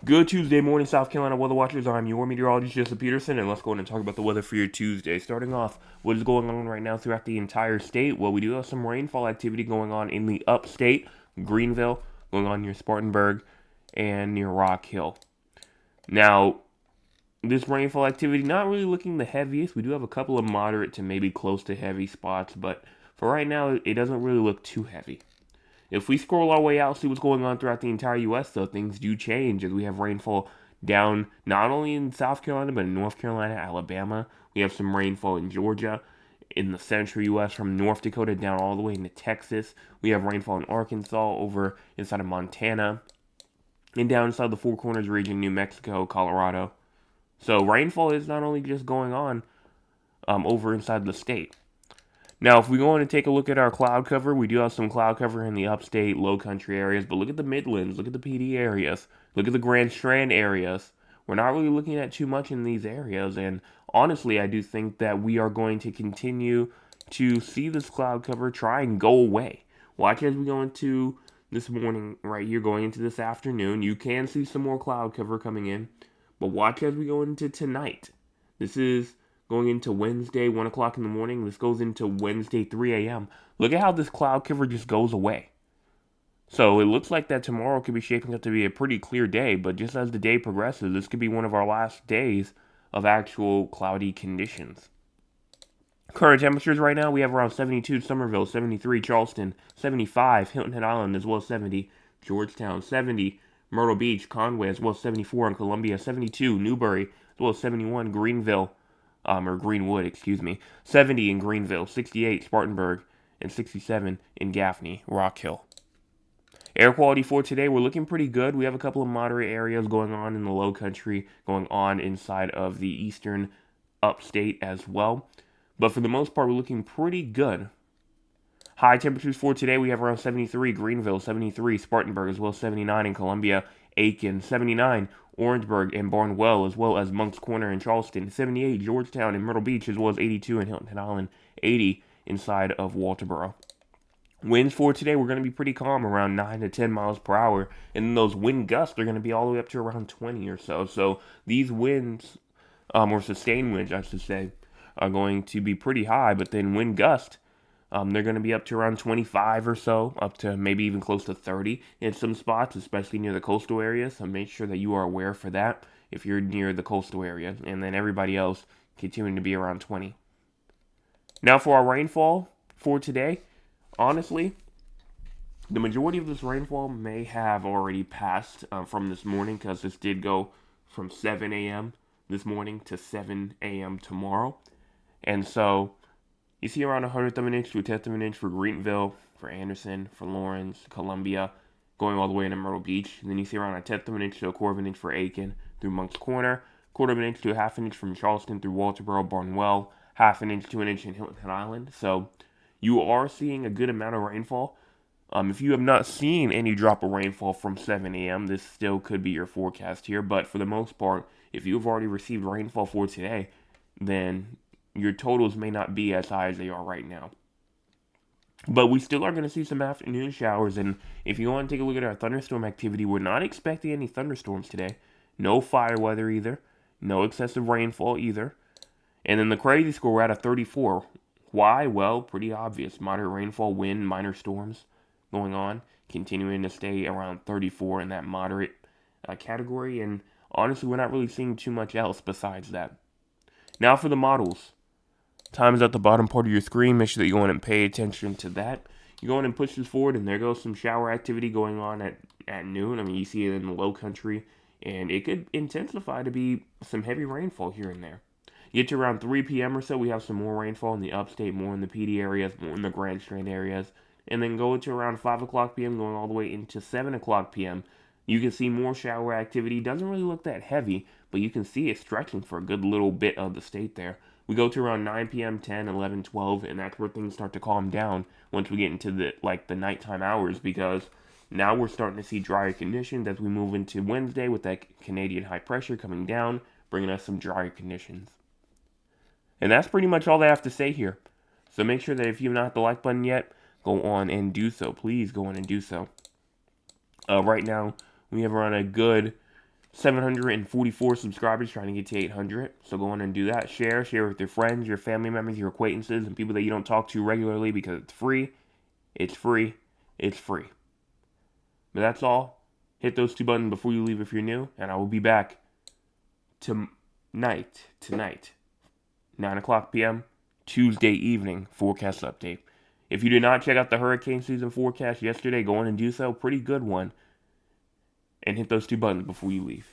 Good Tuesday morning, South Carolina weather watchers. I'm your meteorologist, Joseph Peterson, and let's go ahead and talk about the weather for your Tuesday. Starting off, what is going on right now throughout the entire state? Well, we do have some rainfall activity going on in the upstate, Greenville, going on near Spartanburg, and near Rock Hill. Now, this rainfall activity not really looking the heaviest. We do have a couple of moderate to maybe close to heavy spots, but for right now, it doesn't really look too heavy. If we scroll our way out, see what's going on throughout the entire U.S., though, things do change as we have rainfall down not only in South Carolina, but in North Carolina, Alabama. We have some rainfall in Georgia, in the central U.S., from North Dakota down all the way into Texas. We have rainfall in Arkansas, over inside of Montana, and down inside the Four Corners region, New Mexico, Colorado. So rainfall is not only just going on over inside the state. Now, if we go in and take a look at our cloud cover, we do have some cloud cover in the upstate, low country areas, but look at the Midlands, look at the PD areas, look at the Grand Strand areas. We're not really looking at too much in these areas, and honestly, I do think that we are going to continue to see this cloud cover try and go away. Watch as we go into this morning, right here, going into this afternoon. You can see some more cloud cover coming in, but watch as we go into tonight. This is going into Wednesday, 1 o'clock in the morning. This goes into Wednesday, 3 a.m. Look at how this cloud cover just goes away. So it looks like that tomorrow could be shaping up to be a pretty clear day, but just as the day progresses, this could be one of our last days of actual cloudy conditions. Current temperatures right now, we have around 72 Somerville, 73 Charleston, 75 Hilton Head Island, as well as 70 Georgetown, 70 Myrtle Beach, Conway, as well as 74 in Columbia, 72 Newbury, as well as 71 Greenville, or Greenwood, excuse me, 70 in Greenville, 68 Spartanburg, and 67 in Gaffney, Rock Hill. Air quality for today, we're looking pretty good. We have a couple of moderate areas going on in the low country, going on inside of the eastern upstate as well. But for the most part, we're looking pretty good. High temperatures for today, we have around 73 Greenville, 73 Spartanburg, as well as 79 in Columbia, Aiken, 79 Orangeburg and Barnwell, as well as Moncks Corner and Charleston, 78 Georgetown and Myrtle Beach, as well as 82 in Hilton Head Island, 80 inside of Walterboro. Winds for today, we're going to be pretty calm, around 9 to 10 miles per hour, and then those wind gusts are going to be all the way up to around 20 or so. So these winds, or sustained winds, I should say, are going to be pretty high, but then wind gust, they're going to be up to around 25 or so, up to maybe even close to 30 in some spots, especially near the coastal areas. So make sure that you are aware for that if you're near the coastal area, and then everybody else continuing to be around 20. Now for our rainfall for today, honestly, the majority of this rainfall may have already passed from this morning because this did go from 7 a.m. this morning to 7 a.m. tomorrow. And so you see around a hundredth of an inch to a tenth of an inch for Greenville, for Anderson, for Lawrence, Columbia, going all the way into Myrtle Beach. And then you see around a tenth of an inch to a quarter of an inch for Aiken through Moncks Corner, quarter of an inch to a half an inch from Charleston through Walterboro, Barnwell, half an inch to an inch in Hilton Head Island. So you are seeing a good amount of rainfall. If you have not seen any drop of rainfall from 7 a.m., this still could be your forecast here. But for the most part, if you've already received rainfall for today, then your totals may not be as high as they are right now. But we still are going to see some afternoon showers, and if you want to take a look at our thunderstorm activity, we're not expecting any thunderstorms today. No fire weather either. No excessive rainfall either. And then the crazy score, we're at a 34. Why? Well, pretty obvious. Moderate rainfall, wind, minor storms going on, continuing to stay around 34 in that moderate category, and honestly, we're not really seeing too much else besides that. Now for the models. Time is at the bottom part of your screen. Make sure that you go in and pay attention to that. You go in and push this forward, and there goes some shower activity going on at noon. I mean, you see it in the low country, and it could intensify to be some heavy rainfall here and there. You get to around 3 p.m. or so, we have some more rainfall in the upstate, more in the PD areas, more in the Grand Strand areas. And then go to around 5 o'clock p.m., going all the way into 7 o'clock p.m. You can see more shower activity. Doesn't really look that heavy, but you can see it stretching for a good little bit of the state there. We go to around 9 p.m., 10, 11, 12, and that's where things start to calm down once we get into the nighttime hours, because now we're starting to see drier conditions as we move into Wednesday with that Canadian high pressure coming down, bringing us some drier conditions. And that's pretty much all I have to say here. So make sure that if you've not hit the like button yet, go on and do so. Please go on and do so. Right now, we have around a good 744 subscribers, trying to get to 800. So go on and do that. Share with your friends, your family members, your acquaintances, and people that you don't talk to regularly, because it's free. It's free. It's free. But that's all. Hit those 2 buttons before you leave if you're new, and I will be back tonight, 9 o'clock p.m., Tuesday evening forecast update. If you did not check out the hurricane season forecast yesterday, go on and do so. Pretty good one. And hit those 2 buttons before you leave.